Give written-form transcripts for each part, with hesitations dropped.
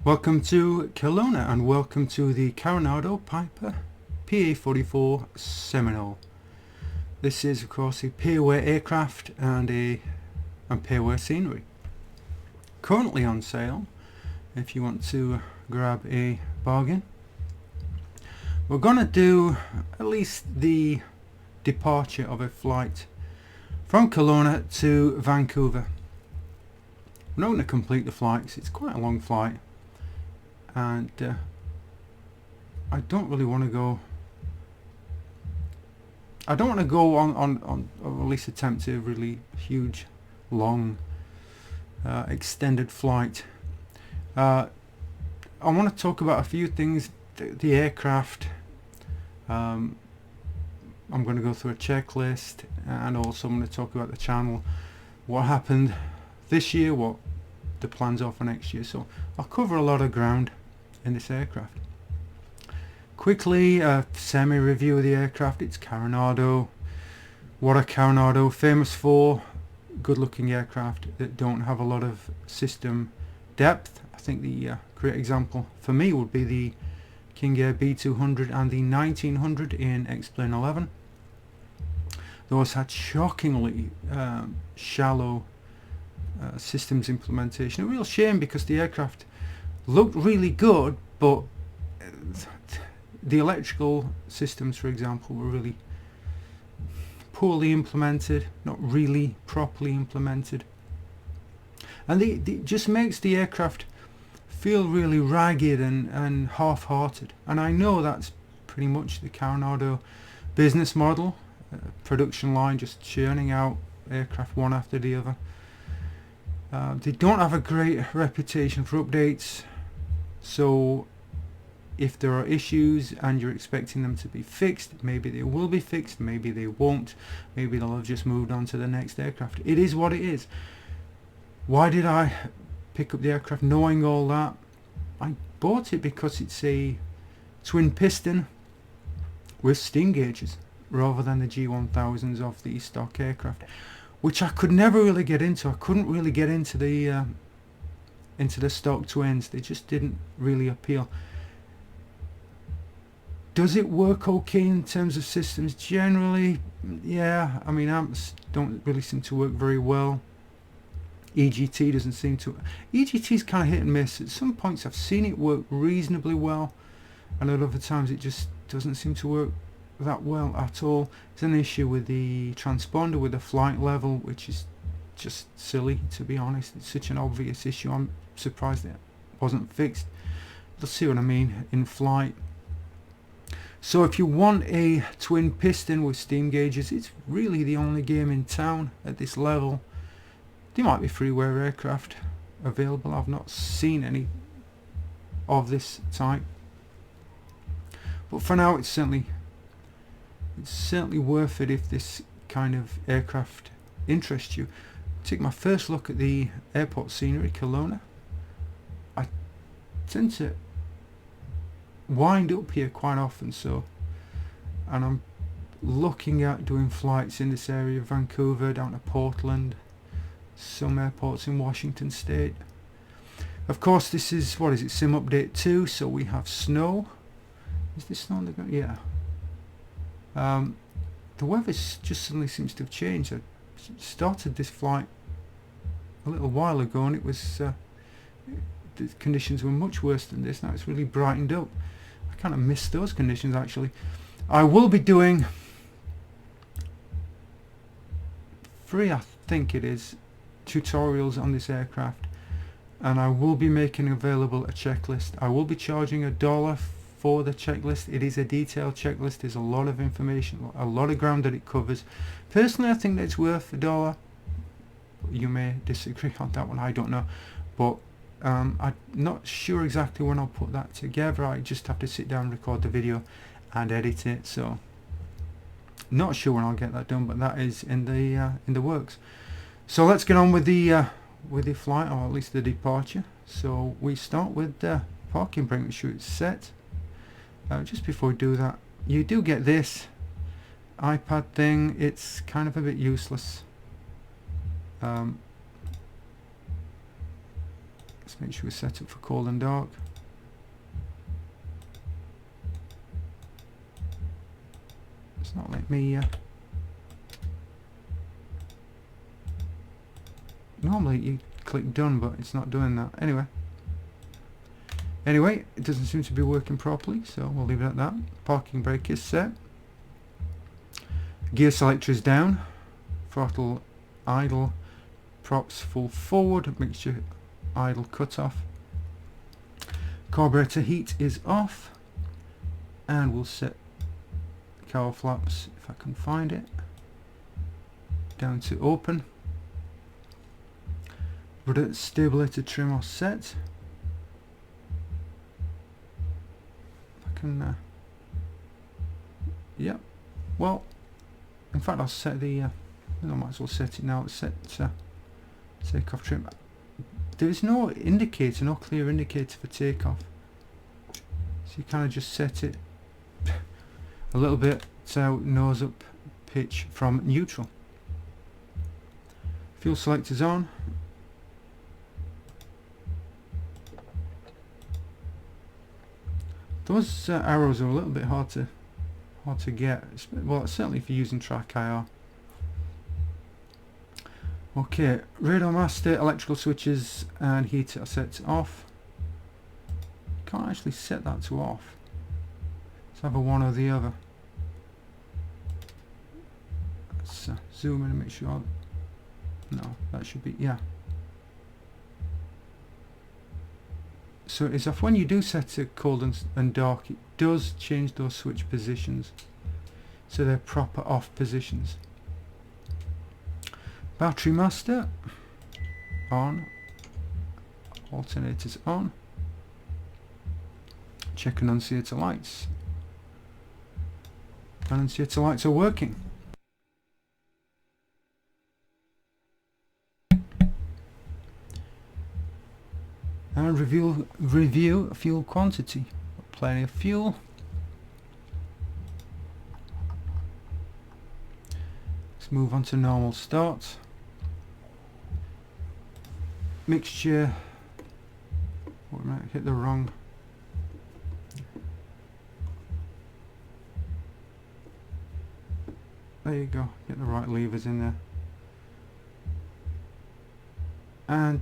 Welcome to Kelowna and welcome to the Carenado Piper PA-44 Seminole. This is of course a pay-away aircraft and pay-away scenery. Currently on sale if you want to grab a bargain. We're going to do at least the departure of a flight from Kelowna to Vancouver. I'm not going to complete the flight because it's quite a long flight. And I don't really want to go. I don't want to go on or at least attempt a really huge, long, extended flight. I want to talk about a few things. The aircraft. I'm going to go through a checklist, and also I'm going to talk about the channel, what happened this year, what the plans are for next year. So I'll cover a lot of ground in this aircraft. Quickly, a semi-review of the aircraft. It's Carenado. What are Carenado famous for? Good-looking aircraft that don't have a lot of system depth. I think the great example for me would be the King Air B200 and the 1900 in X-Plane 11. Those had shockingly shallow systems implementation. A real shame because the aircraft looked really good, but the electrical systems, for example, were really poorly implemented, not really properly implemented, and it just makes the aircraft feel really ragged and half-hearted. And I know that's pretty much the Carenado business model, production line, just churning out aircraft one after the other. They don't have a great reputation for updates, so if there are issues and you're expecting them to be fixed, maybe they will be fixed, maybe they won't, maybe they'll have just moved on to the next aircraft. It is what it is. Why did I pick up the aircraft knowing all that? I bought it because it's a twin piston with steam gauges rather than the G1000s of the stock aircraft, which I could never really get into. I couldn't really get into the stock twins. They just didn't really appeal. Does it work okay in terms of systems? Generally, yeah. I mean, amps don't really seem to work very well. EGT doesn't seem to. EGT is kind of hit and miss. At some points I've seen it work reasonably well, and at other times it just doesn't seem to work that well at all. It's an issue with the transponder, with the flight level, which is just silly, to be honest. It's such an obvious issue. I'm surprised it wasn't fixed. You'll see what I mean in flight. So if you want a twin piston with steam gauges, it's really the only game in town at this level. There might be freeware aircraft available. I've not seen any of this type, but for now it's certainly worth it if this kind of aircraft interests you. Take my first look at the airport scenery, Kelowna. I tend to wind up here quite often, and I'm looking at doing flights in this area, Vancouver down to Portland, some airports in Washington State. Of course, this is, what is it, Sim Update 2, so we have snow. Is this snow on the ground? Yeah. The weather just suddenly seems to have changed. I started this flight a little while ago and it was the conditions were much worse than this. Now it's really brightened up. I kind of miss those conditions actually. I will be doing 3, I think it is, tutorials on this aircraft, and I will be making available a checklist. I will be charging $1 for the checklist. It is a detailed checklist. There's a lot of information, a lot of ground that it covers. Personally, I think that it's worth $1. You may disagree on that one, I don't know, but I'm not sure exactly when I'll put that together. I just have to sit down, record the video and edit it, so not sure when I'll get that done, but that is in the works. So let's get on with the flight, or at least the departure. So we start with the parking brake. Make sure it's set. Just before we do that, you do get this iPad thing. It's kind of a bit useless. Let's make sure we're set up for cold and dark. It's not like me. Normally you click done, but it's not doing that. Anyway, it doesn't seem to be working properly, so we'll leave it at that. Parking brake is set. Gear selector is down. Throttle idle. Props full forward. Mixture idle cut off. Carburetor heat is off. And we'll set cowl flaps, if I can find it, down to open. Rudder stabilizer trim are set. If I can, yep. Well, in fact, I'll set the. I might as well set it now. Let's set takeoff trim. There is no indicator, no clear indicator for takeoff. So you kind of just set it a little bit so nose up pitch from neutral. Fuel selector's on. Those arrows are a little bit hard to get. Well, certainly if you're using track IR. Okay, radar master, electrical switches and heater are set off. Can't actually set that to off. Let's have a one or the other. Let's zoom in and make sure. No, that should be, yeah. So it's off. When you do set to cold and dark, it does change those switch positions, so they're proper off positions. Battery master on. Alternators on. Check annunciator lights. Annunciator lights are working. And review fuel quantity. Plenty of fuel. Let's move on to normal start. Mixture. Oh, I might hit the wrong. There you go. Get the right levers in there. And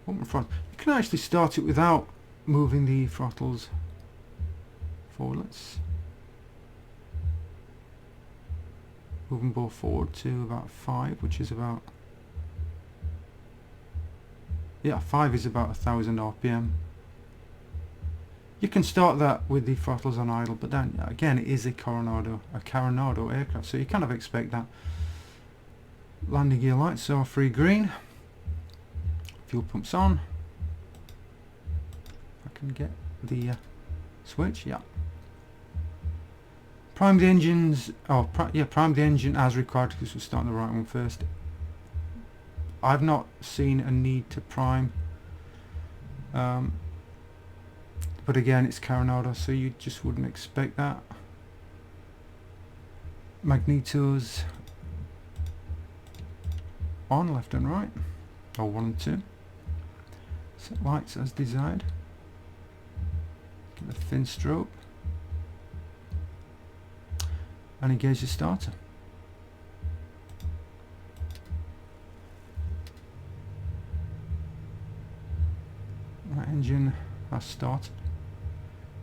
open throttle. You can actually start it without moving the throttles forward. Let's move them both forward to about 5, which is about, yeah, 5 is about 1000 RPM. You can start that with the throttles on idle, but then again, it is a Carenado aircraft, so you kind of expect that. Landing gear lights are free green. Fuel pumps on. If I can get the switch, yeah. Prime the engines. Oh, prime the engine as required, because we're starting the right one first. I've not seen a need to prime, but again, it's Carenado, so you just wouldn't expect that. Magnetos on left and right, or 1 and 2. Set lights as desired. Get a thin strobe. And engage the starter. That engine has started.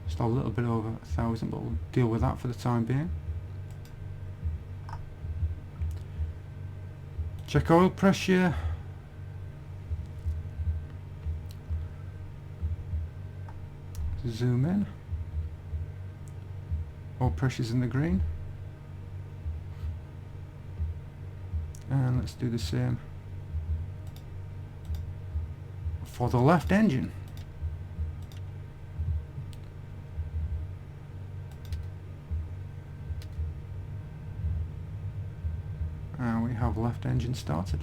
Just a little bit over 1000, but we'll deal with that for the time being. Check oil pressure. Zoom in. Oil pressure's in the green. And let's do the same for the left engine. And we have left engine started.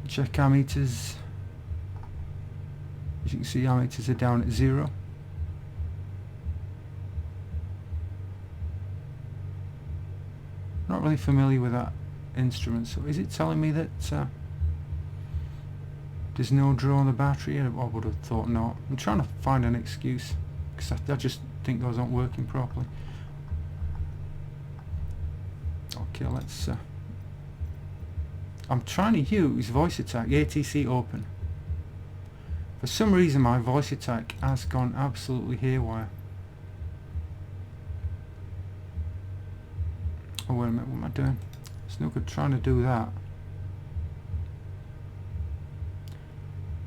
Check our meters. As you can see, our meters are down at 0. Not really familiar with that instrument, so is it telling me that There's no draw on the battery. I would have thought not. I'm trying to find an excuse because I just think those aren't working properly. Okay, let's I'm trying to use voice attack ATC open. For some reason my voice attack has gone absolutely haywire. Oh wait a minute, what am I doing? It's no good trying to do that.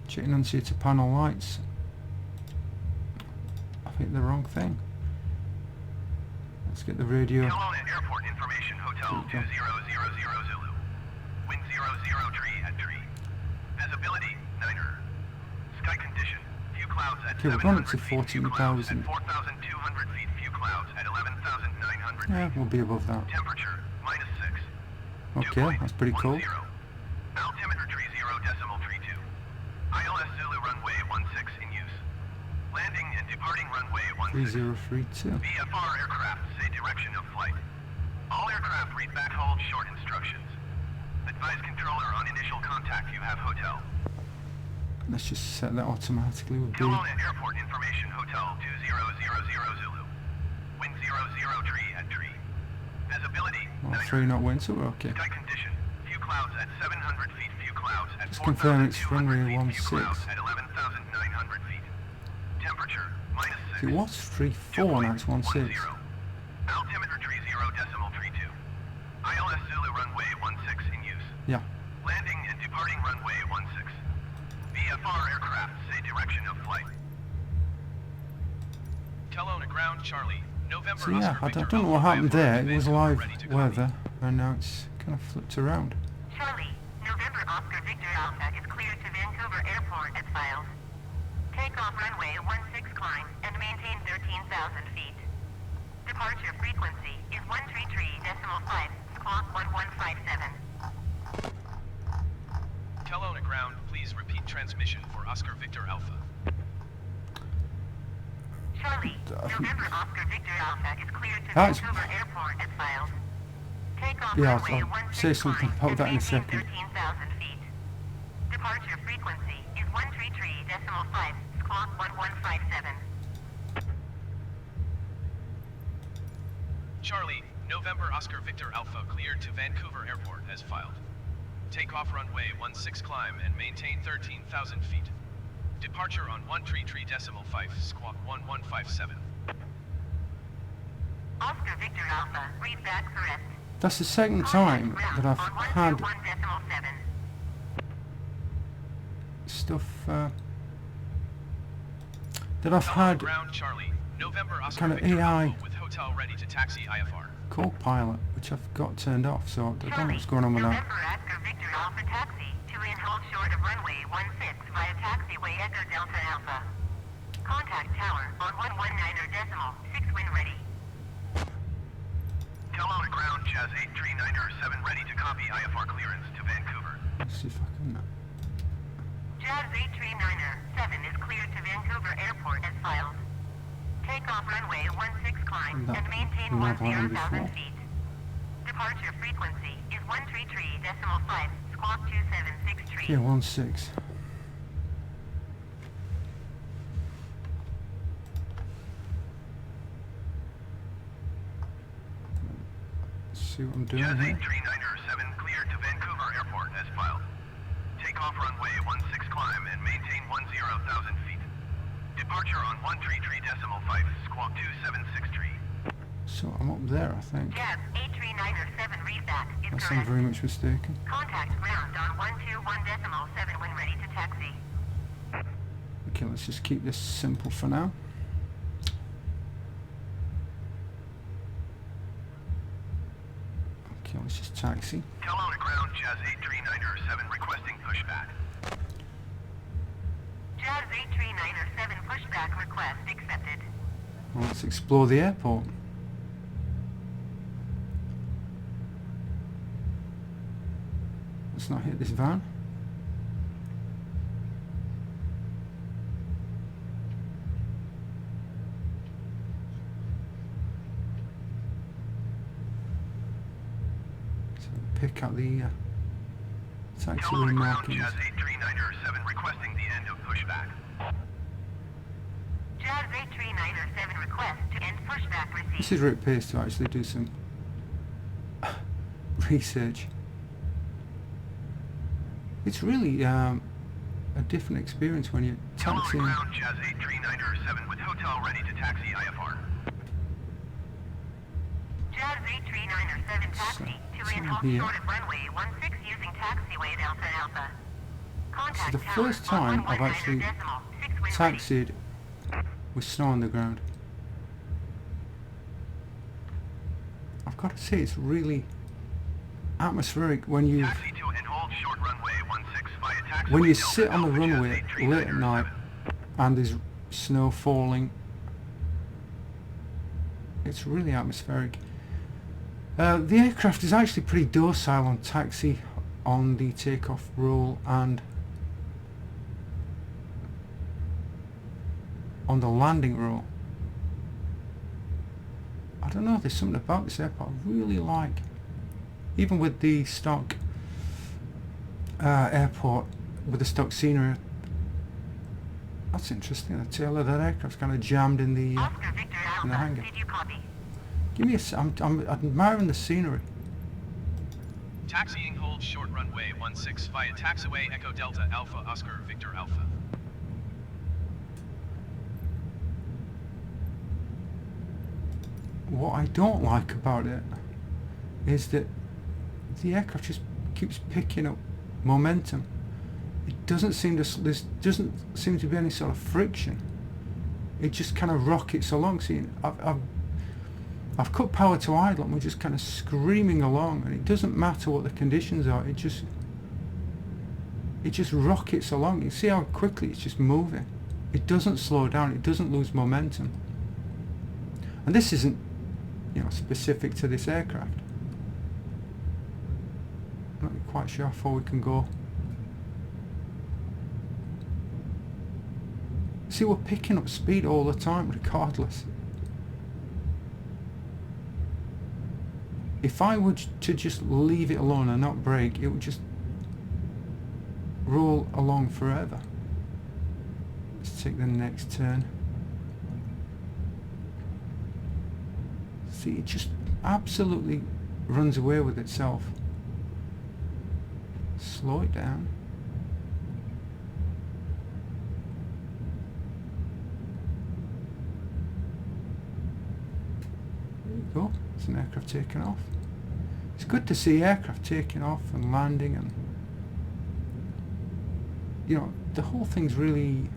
Checking unsuited panel lights. I hit the wrong thing. Let's get the radio. Kelowna Airport Information Hotel 2000 Zulu. Wind 00 tree at tree. Visibility 9er. Sky condition. Few clouds at Okay, we're going up to 14,000. 4,200 feet. Few clouds at 11,900 Yeah, feet. we'll be above that. Temperature -6. Okay, that's pretty cool. Altimeter tree 0.32. ILS Zulu runway 16 in use. Landing and departing runway 16. 3032. VFR aircraft say direction of flight. All aircraft read back hold short instructions. Advise controller on initial contact you have hotel. Let's just set that automatically with B. Kelowna Airport Information Hotel 2000 Zulu. Wind 00 tree at tree. Visibility Well, 3 knot wind, so we're okay. Sky condition. Few clouds at 700 feet. Few clouds at Just confirm it's 4,200 runway feet. Few clouds 16. at 11,900 feet. Temperature -6. It was 3-4, now it's 1-6. Altimeter tree 0.32. ILS Zulu runway 16 in use. Yeah. Landing and departing runway 16. VFR aircraft say direction of flight. Kelowna ground Charlie. November So yeah, I don't know what happened there. It was live weather, and now it's kind of flipped around. Charlie, November Oscar Victor Alpha is cleared to Vancouver Airport as filed. Takeoff runway 16 climb and maintain 13,000 feet. Departure frequency is 133.5, squawk 1157. Kelowna ground, please repeat transmission for Oscar Victor Alpha. Charlie, November Oscar Victor Alpha is cleared to That's- Vancouver Airport as filed. Takeoff Yeah, runway I'll say 16 something climb about and that in a maintain second. 13,000 feet. Departure frequency is 133.5, squawk 1157. Charlie, November Oscar Victor Alpha cleared to Vancouver Airport as filed. Takeoff runway 16 climb and maintain 13,000 feet. Departure on 133.5, squawk 1157. Oscar Victor Alpha, read back correct. That's the second time that I've had 121.7. stuff that I've had Ground Charlie, November Oscar kind of Victor AI Alpha with hotel ready to taxi IFR. co-pilot, which I've got turned off, so I don't know what's going on with that. November Oscar Victor Alpha taxi to in hold short of runway 16 via taxiway Echo Delta Alpha. Contact tower on 119.6 wind ready. Kelowna ground Jazz 839er7 ready to copy IFR clearance to Vancouver. Let's see if I can. Jazz 839er7 is cleared to Vancouver Airport as filed. Takeoff runway 16 climb and maintain We've had that one 10,000 before. feet. Departure frequency is 133.5, squawk 2763. Yeah, 1-6. See what I'm doing Jazz here. 839er7 cleared to Vancouver Airport as filed. Takeoff runway 16 climb and maintain 10,000 feet. Departure on 133.5, squawk 2763. So I'm up there, I think. Jazz 839er7 readback is Unless I'm correct. very much mistaken. Contact ground on 121.7 when ready to taxi. Okay, let's just keep this simple for now. Okay, let's just taxi. Kelowna ground Jazz 839er7 requesting pushback. Jazz 839er7 pushback request accepted. Well, let's explore the airport. Let's not hit this van. So pick up the taxiway Kelowna ground markings. Jazz 8397 requesting the end of pushback. Jazz 8397 request to end pushback received. This is where it pays to actually do some research. It's really a different experience when you're Kelowna taxiing. ground Jazz 8397 with hotel ready to taxi IFR. Jazz 8397 taxi to So in halt here. short of runway 16 using taxiway Delta Alpha. This is Contact the tower first on time I've 119 actually decimal, 6 wind ready. taxied with snow on the ground. I've got to say, it's really atmospheric when you Taxi to and hold short runway 16 via taxiway when you Delta sit on the Alpha, Jazz runway late at night 8397. and there's snow falling. It's really atmospheric. The aircraft is actually pretty docile on taxi, on the takeoff roll and on the landing roll. I don't know, there's something about this airport I really like. Even with the stock airport, with the stock scenery, that's interesting. The tail of that aircraft's kind of jammed in the Oscar Victor in the Alpha, hangar. did you copy? Give me a I'm admiring the scenery. Taxiing hold short runway 16 via taxiway Echo Delta Alpha Oscar Victor Alpha. What I don't like about it is that the aircraft just keeps picking up momentum. It doesn't seem to there doesn't seem to be any sort of friction. It just kind of rockets along. See, I've cut power to idle and we're just kind of screaming along, and it doesn't matter what the conditions are. It just rockets along. You see how quickly it's just moving. It doesn't slow down. It doesn't lose momentum. And this isn't, you know, specific to this aircraft. I'm not quite sure how far we can go. See, we're picking up speed all the time, regardless. If I were to just leave it alone and not brake, it would just roll along forever. Let's take the next turn. See, it just absolutely runs away with itself. Slow it down. There you go. It's an aircraft taking off. It's good to see aircraft taking off and landing, and you know, the whole thing's really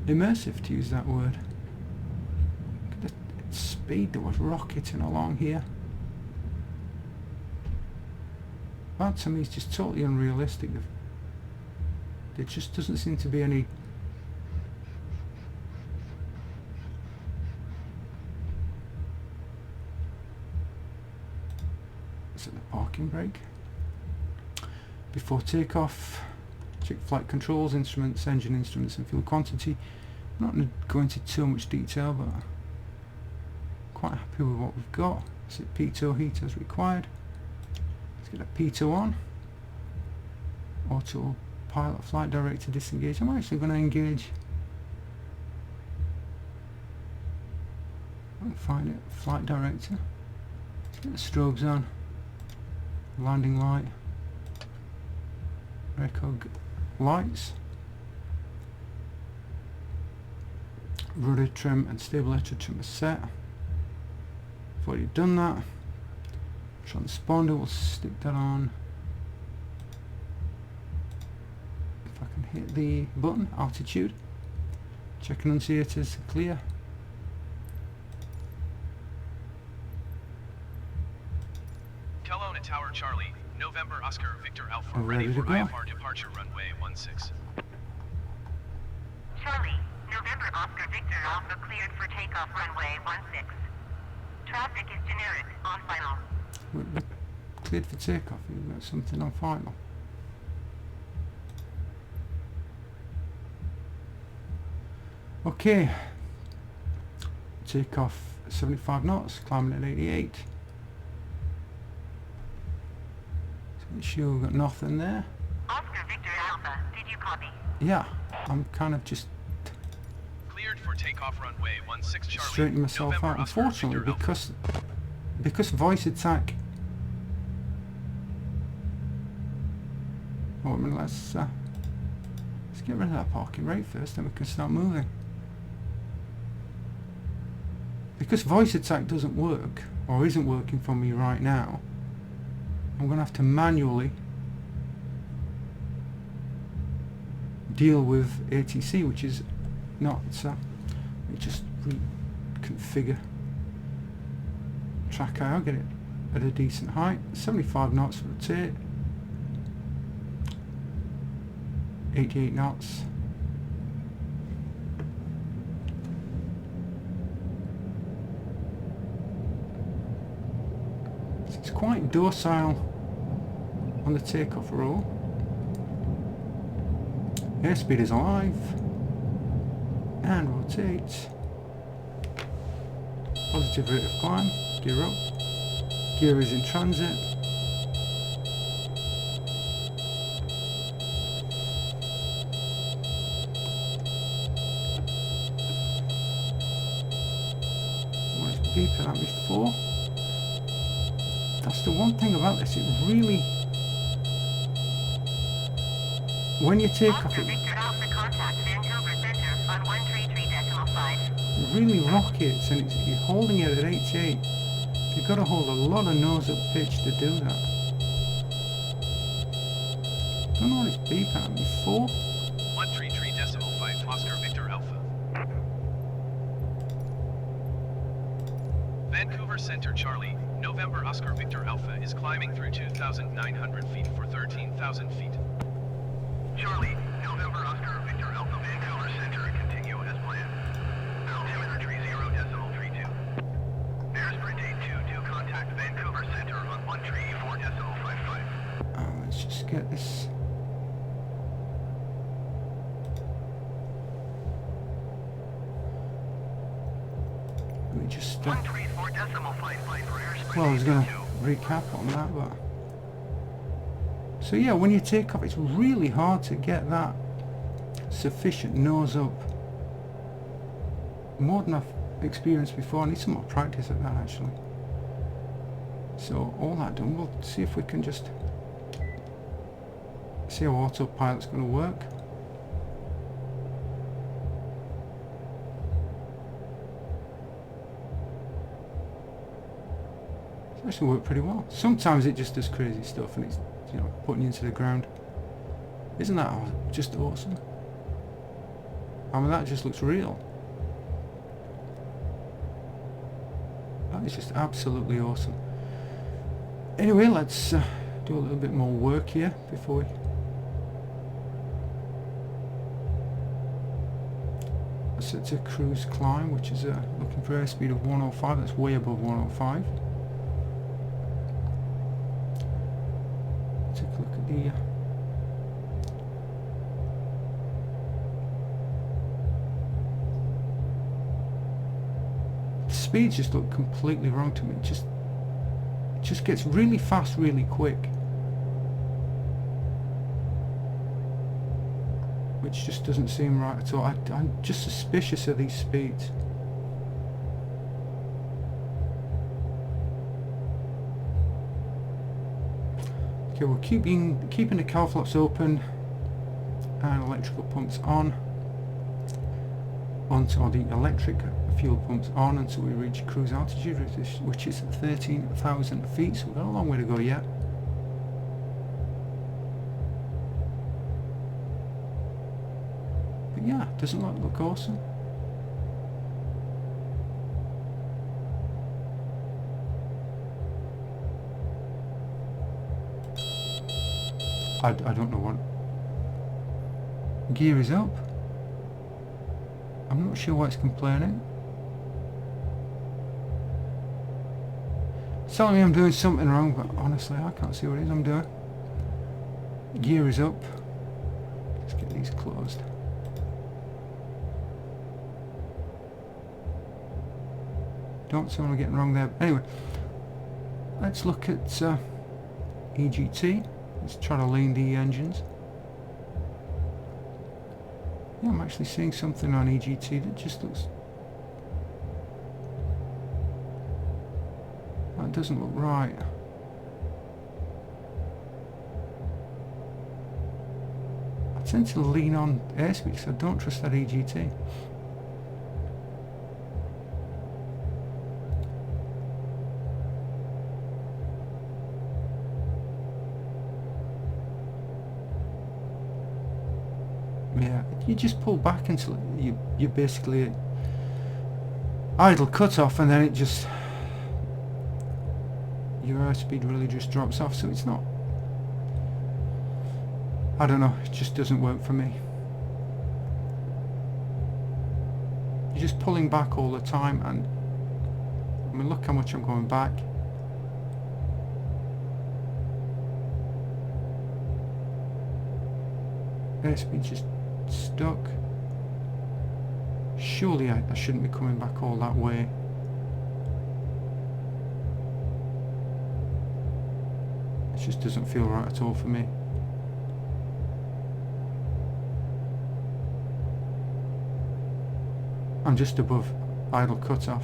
immersive, to use that word. Look at the speed that was rocketing along here. That to me is just totally unrealistic. There just doesn't seem to be any at the parking brake. Before takeoff, check flight controls, instruments, engine instruments and fuel quantity. I'm not going to go into too much detail, but I'm quite happy with what we've got. Set pitot heat as required. Let's get a pitot on. Auto pilot flight director disengage. I'm actually going to engage. I'll find it. Flight director. Let's get the strobes on. Landing light. Recog lights. Rudder trim and stabilizer trim are set. I've already done that. Transponder, we'll stick that on. If I can hit the button, altitude. Check annunciators, clear. Kelowna Tower Charlie, November Oscar Victor Alpha, We're ready ready for to go. IFR departure runway 16. Charlie, November Oscar Victor Alpha cleared for takeoff runway 16. Traffic is generic, on final. We're cleared for takeoff. We've got something on final. Okay. Takeoff 75 knots, climbing at 88. So make sure we've got nothing there. Copy. yeah, I'm kind of just Cleared for takeoff runway 16 Charlie. straightening myself November out. Oscar Unfortunately, Victor because voice attack. Oh, I mean, let's get rid of that parking brake first, then we can start moving. Because voice attack doesn't work, or isn't working for me right now, I'm going to have to manually deal with ATC, which is not. Let me just reconfigure track IO, get it at a decent height. 75 knots rotate, 88 knots. It's quite docile on the takeoff roll. Airspeed is alive and rotates. Positive rate of climb. Gear up. Gear is in transit. What is beeping at me for? That's the one thing about this, it really, when you take off, Oscar it Victor Alpha contact Vancouver Center on 133.5. really rockets, and you're holding it at 88. You've got to hold a lot of nose up pitch to do that. Don't know what it's beeping at me for. 133.5 Oscar Victor Alpha. Vancouver Center Charlie, November Oscar Victor Alpha is climbing through 2,900 feet for 13,000 feet. Charlie, November Oscar Victor Alpha, Vancouver Center, continue as planned. Altimeter 30.32. Airsprint 82, contact Vancouver Center on 134.55. Let's just get this. Let me just. 134.55 for airsprint. Well, I was going to recap on that, but. So yeah, when you take off, it's really hard to get that sufficient nose up. More than I've experienced before. I need some more practice at that, actually. So all that done, we'll see if we can just see how autopilot's going to work. It's actually worked pretty well. Sometimes it just does crazy stuff, and it's, you know, putting you into the ground. Isn't that just awesome? I mean, that just looks real. That is just absolutely awesome. Anyway, let's do a little bit more work here before we... Set to cruise climb, which is looking for airspeed of 105. That's way above 105. Take a look at the speeds just look completely wrong to me. It just gets really fast really quick, which just doesn't seem right at all. I'm just suspicious of these speeds. Okay, we're keeping the cowl flaps open and electrical pumps on, or the electric fuel pumps on until we reach cruise altitude, which is 13,000 feet, so we've got a long way to go yet. But yeah, doesn't that look awesome? I don't know what gear is up. I'm not sure why it's complaining. It's telling me I'm doing something wrong, but honestly I can't see what it is I'm doing. Gear is up. Let's get these closed. Don't see what I'm getting wrong there. Anyway, let's look at EGT. Let's try to lean the engines. Yeah, I'm actually seeing something on EGT that just looks... That doesn't look right. I tend to lean on airspeed because I don't trust that EGT. Yeah, you just pull back until you basically idle cutoff, and then it just, your airspeed really just drops off. So it's not, I don't know, it just doesn't work for me. You're just pulling back all the time, and I mean, look how much I'm going back. Airspeed's just stuck. Surely I shouldn't be coming back all that way. It just doesn't feel right at all for me. I'm just above idle cutoff.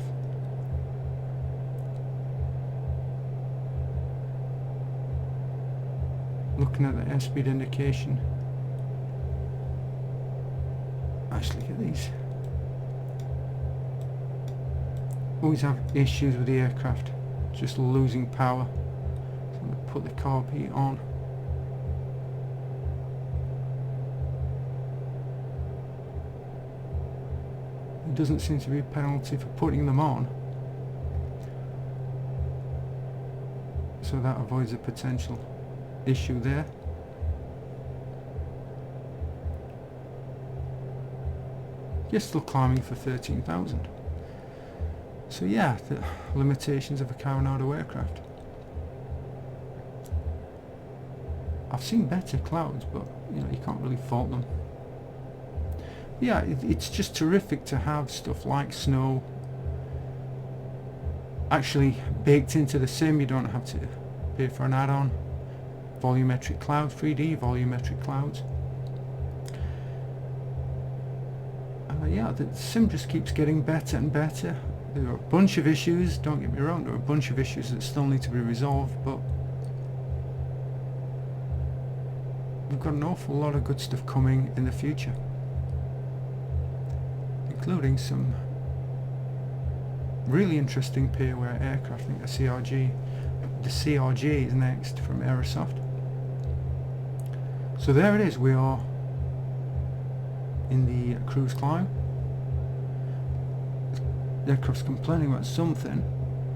Looking at the airspeed indication. Actually, look at these. Always have issues with the aircraft, just losing power. So I'm going to put the carb heat on. There doesn't seem to be a penalty for putting them on, so that avoids a potential issue there. You're still climbing for 13,000. So yeah, the limitations of a Carenado aircraft. I've seen better clouds, but you know, you can't really fault them. Yeah, it's just terrific to have stuff like snow actually baked into the sim. You don't have to pay for an add-on. Volumetric clouds, 3D volumetric clouds. Yeah, the sim just keeps getting better and better. There are a bunch of issues, don't get me wrong, there are a bunch of issues that still need to be resolved, but we've got an awful lot of good stuff coming in the future, including some really interesting pay-aware aircraft. I think the CRG is next from Aerosoft. So there it is, we are in the cruise climb. The aircraft's complaining about something,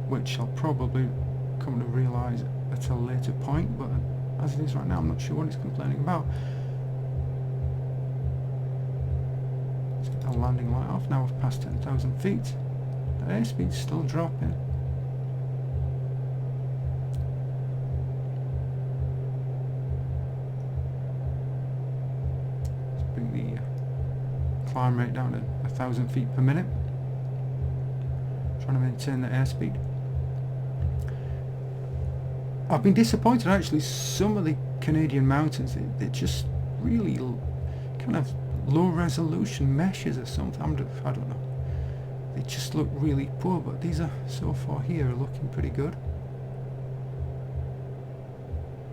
which I'll probably come to realise at a later point, but as it is right now I'm not sure what it's complaining about. Let's get the landing light off. Now we've passed 10,000 feet. The airspeed's still dropping. Let's bring the climb rate down to 1,000 feet per minute. Trying to maintain the airspeed. I've been disappointed actually. Some of the Canadian mountains, they're just really kind of low resolution meshes or something. I don't know. They just look really poor, but these are so far here are looking pretty good.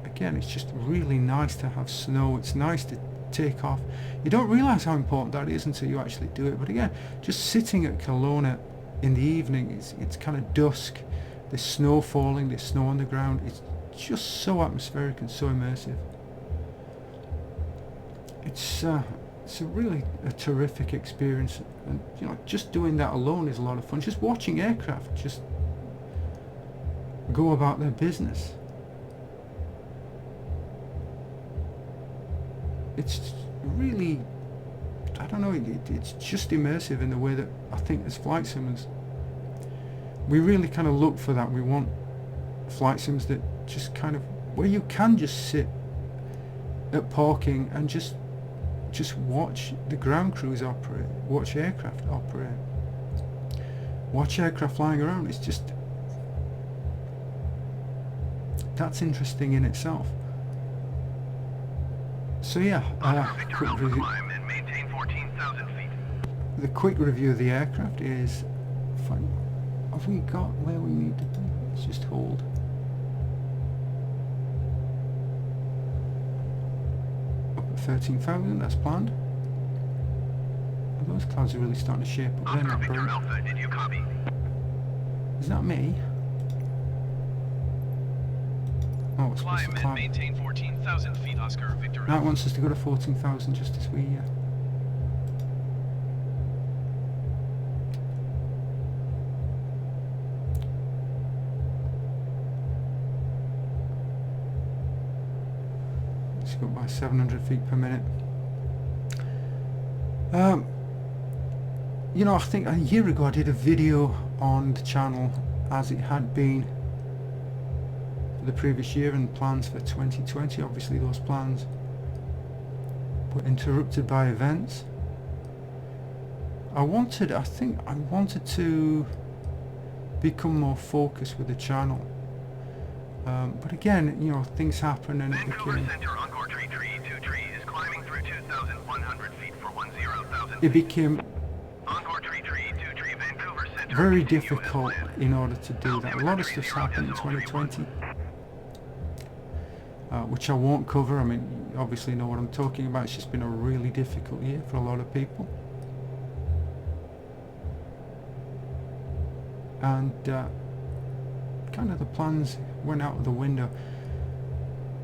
Again, it's just really nice to have snow. It's nice to take off. You don't realise how important that is until you actually do it. But again, just sitting at Kelowna in the evening, it's kind of dusk, there's snow falling, there's snow on the ground, it's just so atmospheric and so immersive. It's a really a terrific experience, and you know, just doing that alone is a lot of fun. Just watching aircraft just go about their business. It's really, I don't know, it's just immersive in the way that I think as flight simmers we really kind of look for that. We want flight sims that just kind of, where you can just sit at parking and just watch the ground crews operate, watch aircraft operate, watch aircraft flying around. It's just, that's interesting in itself. So yeah, quick review. the quick review of the aircraft is fine. Have we got where we need to be? Let's just hold. Up at 13,000, that's planned. Those clouds are really starting to shape up. They're not Victor brilliant. Alpha, did you copy? Is that me? Oh, it's supposed to Climb and climb. maintain 14,000 feet, Oscar Victor Now it Alpha. wants us to go to 14,000 just as we... let's go by 700 feet per minute. You know, I think a year ago I did a video on the channel as it had been for the previous year and plans for 2020. Obviously those plans were interrupted by events. I wanted to become more focused with the channel. But again, you know, things happen and it Vancouver became... Center, Encore Tree 2 tree is climbing through 2,100 feet for 10,000 It feet. became Encore Tree 2 tree, Vancouver Center. very continue as difficult planned. in order to do that. A lot of stuff's happened in 2020, which I won't cover. I mean, you obviously know what I'm talking about. It's just been a really difficult year for a lot of people. And kind of the plans went out of the window.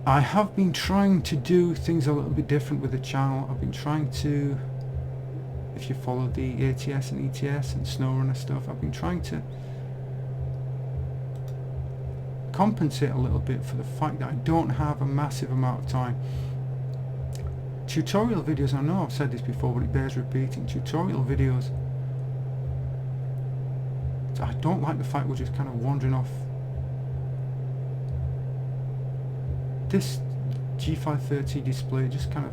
I have been trying to do things a little bit different with the channel. I've been trying to, if you follow the ATS and ETS and SnowRunner stuff, I've been trying to compensate a little bit for the fact that I don't have a massive amount of time. Tutorial videos, I know I've said this before, but it bears repeating. Tutorial videos, I don't like the fact we're just kind of wandering off. This G530 display just kind of,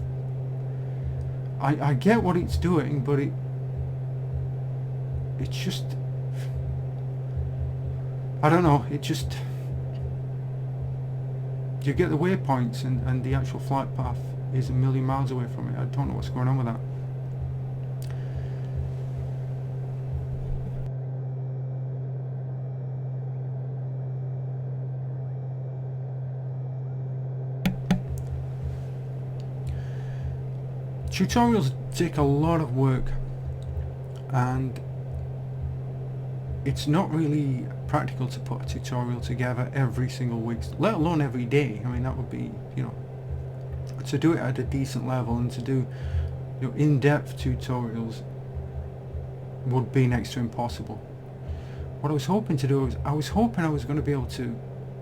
I get what it's doing, but it's just, I don't know, it just, you get the waypoints and the actual flight path is a million miles away from it. I don't know what's going on with that. Tutorials take a lot of work, and it's not really practical to put a tutorial together every single week, let alone every day. I mean, that would be, you know, to do it at a decent level and to do, you know, in-depth tutorials would be next to impossible. What I was hoping to do was, I was going to be able to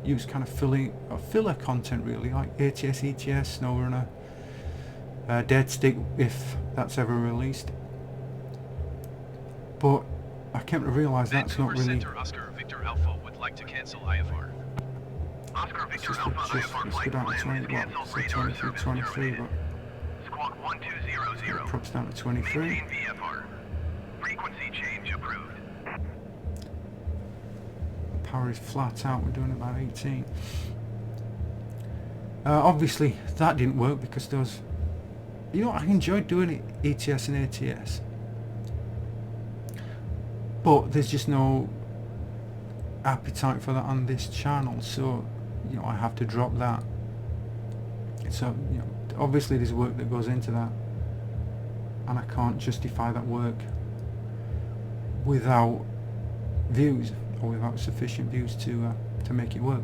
use kind of filler content, really, like ATS, ETS, SnowRunner, Dead Stick, if that's ever released. But I came to realise that's not really... Center, Oscar Victor Alpha would like to cancel IFR. Oscar Victor Alpha, IFR let's go down to 20, well, say 23, 23, but Squawk 1200. it drops down to 23. Maintain VFR. Frequency change approved. Power is flat out, we're doing about 18. Obviously that didn't work because those, you know, I enjoyed doing it ETS and ATS, but there's just no appetite for that on this channel, so you know I have to drop that. So you know, obviously there's work that goes into that, and I can't justify that work without views or without sufficient views to make it work.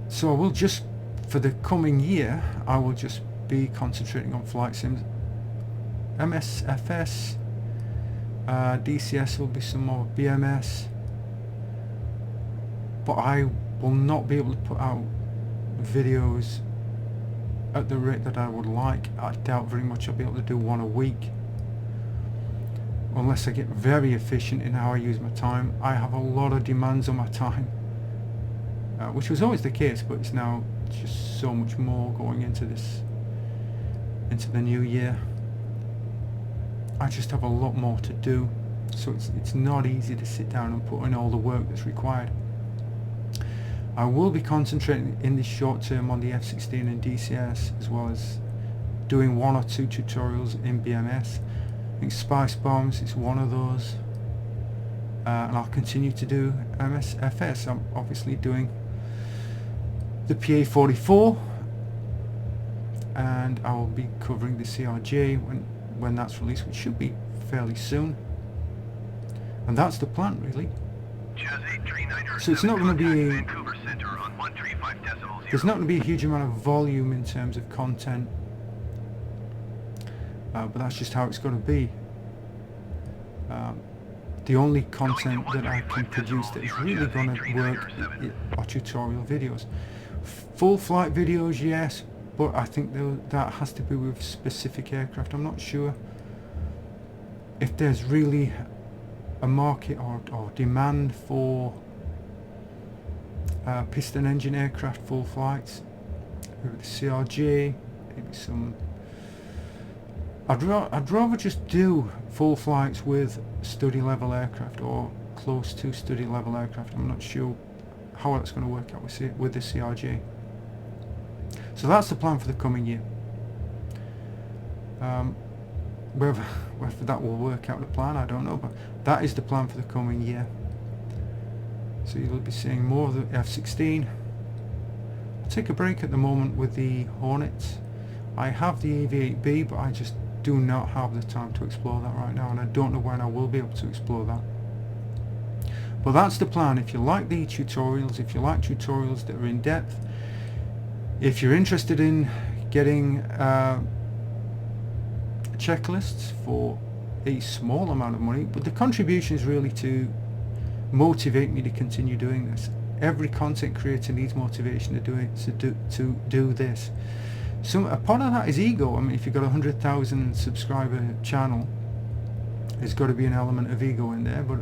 So I will just, for the coming year, I will just be concentrating on flight sims. MSFS, DCS will be some more BMS, but I will not be able to put out videos at the rate that I would like. I doubt very much I'll be able to do one a week unless I get very efficient in how I use my time. I have a lot of demands on my time, which was always the case, but it's now just so much more going into the new year. I just have a lot more to do, so it's not easy to sit down and put in all the work that's required. I will be concentrating in the short term on the F-16 and DCS, as well as doing one or two tutorials in BMS. think spice bombs is one of those, and I'll continue to do MSFS. I'm obviously doing the PA-44, and I will be covering the CRJ when that's released, which should be fairly soon. And that's the plan, really. So it's not going to be there's not going to be a huge amount of volume in terms of content, but that's just how it's going to be. The only content that I can produce that is really going to work are tutorial videos. Full flight videos, yes, but I think that has to be with specific aircraft. I'm not sure if there's really a market or demand for piston engine aircraft full flights. Maybe the CRJ, maybe some. I'd rather just do full flights with study level aircraft or close to study level aircraft. I'm not sure how that's going to work out with the CRJ. So that's the plan for the coming year. Whether that will work out the plan, I don't know, but that is the plan for the coming year. So you'll be seeing more of the F-16. I'll take a break at the moment with the Hornets. I have the AV-8B, but I just do not have the time to explore that right now, and I don't know when I will be able to explore that. But that's the plan. If you like the tutorials, if you like tutorials that are in depth, if you're interested in getting checklists for a small amount of money, but the contribution is really to motivate me to continue doing this. Every content creator needs motivation to do it, to do this. So a part of that is ego. I mean, if you've got a 100,000 subscriber channel, there's got to be an element of ego in there, but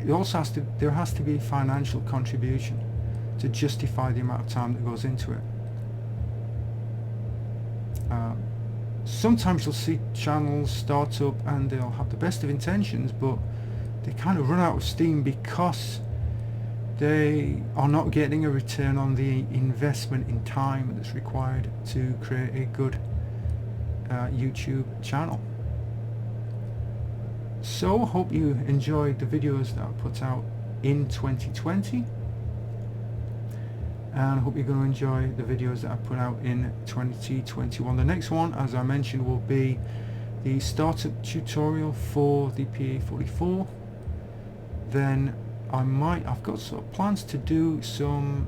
it also there has to be financial contribution to justify the amount of time that goes into it. Sometimes you'll see channels start up and they'll have the best of intentions, but they kind of run out of steam because they are not getting a return on the investment in time that's required to create a good YouTube channel. So hope you enjoyed the videos that I put out in 2020, and I hope you're going to enjoy the videos that I put out in 2021. The next one, as I mentioned, will be the startup tutorial for the PA-44. Then I've got sort of plans to do some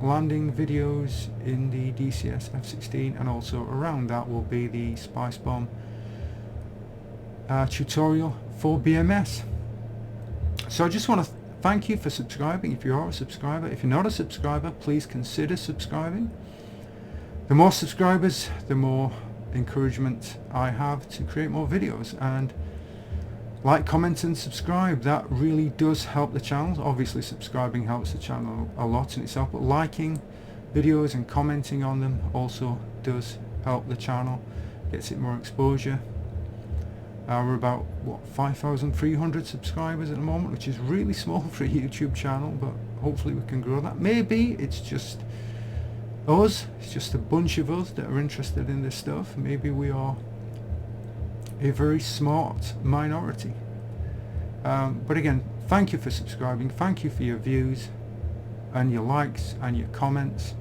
landing videos in the DCS F-16, and also around that will be the Spice Bomb tutorial for BMS. So I just want to thank you for subscribing if you are a subscriber. If you're not a subscriber, please consider subscribing. The more subscribers, the more encouragement I have to create more videos. And like, comment and subscribe. That really does help the channel. Obviously subscribing helps the channel a lot in itself, but liking videos and commenting on them also does help the channel, gets it more exposure. We're about 5,300 subscribers at the moment, which is really small for a YouTube channel, but hopefully we can grow that. Maybe it's just us, it's just a bunch of us that are interested in this stuff. Maybe we are a very smart minority. But again, thank you for subscribing, thank you for your views and your likes and your comments.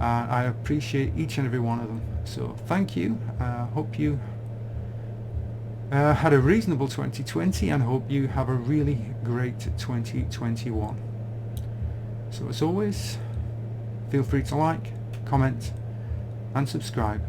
I appreciate each and every one of them. So thank you. Hope you had a reasonable 2020, and hope you have a really great 2021. So as always, feel free to like, comment and subscribe.